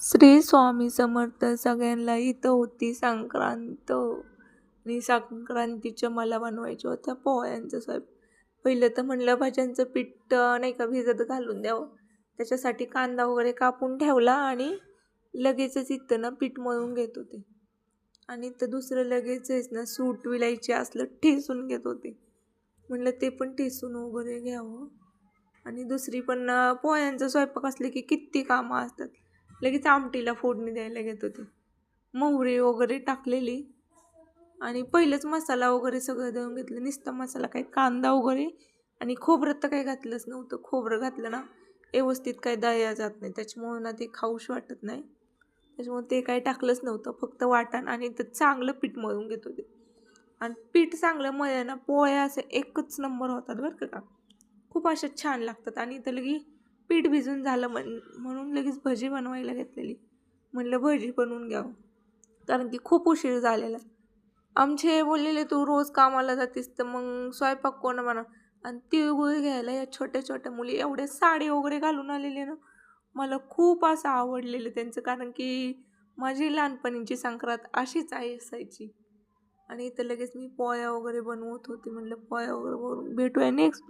श्री स्वामी समर्थ. सगळ्यांना इथं होती संक्रांत आणि संक्रांतीच्या मला बनवायच्या होत्या पोळ्यांचा स्वयंपाक. पहिलं तर म्हणलं भाज्यांचं पीठ नाही का भिजत घालून द्यावं. त्याच्यासाठी कांदा वगैरे कापून ठेवला आणि लगेचच इथं ना पीठ मळून घेत होते. आणि इथं दुसरं लगेचच ना सूट विलायची असलं ठेचून घेत होते. म्हणलं ते पण ठेचून वगैरे घ्यावं. आणि दुसरी पण पोळ्यांचा स्वयंपाक असले की किती कामं असतात. लगेच आमटीला फोडणी द्यायला घेत होते. मोहरी वगैरे टाकलेली आणि पहिलेच मसाला वगैरे सगळं देऊन घेतलं. नुसता मसाला काही कांदा वगैरे आणि खोबरं तर काही घातलंच नव्हतं. खोबरं घातलं ना व्यवस्थित काही दळल्या जात नाही. त्याच्यामुळं ना ते खाऊशी वाटत नाही. त्याच्यामुळे ते काही टाकलंच नव्हतं. फक्त वाटण आणि ते चांगलं पीठ मळून घेत होते. आणि पीठ चांगलं मळलं ना पोळ्या असे एकच नंबर होतात बरं का. खूप अशा छान लागतात. आणि इथं लगी पीठ भिजून झालं म्हणून लगेच भजी बनवायला घेतलेली. म्हणलं भजी बनवून घ्यावं कारण की खूप उशीर झालेला. आमचे बोललेले तू रोज कामाला जातीस तर मग स्वयंपाक कोण बनव. आणि तिळगुळ घ्यायला या छोट्या छोट्या मुली एवढे साडी वगैरे घालून आलेले ना मला खूप असं आवडलेलं त्यांचं. कारण की माझी लहानपणीची संक्रांत अशीच असायची. आणि इथं लगेच मी पोळ्या वगैरे बनवत होते. म्हणलं पोळ्या वगैरे बनवून भेटूया नेक्स्ट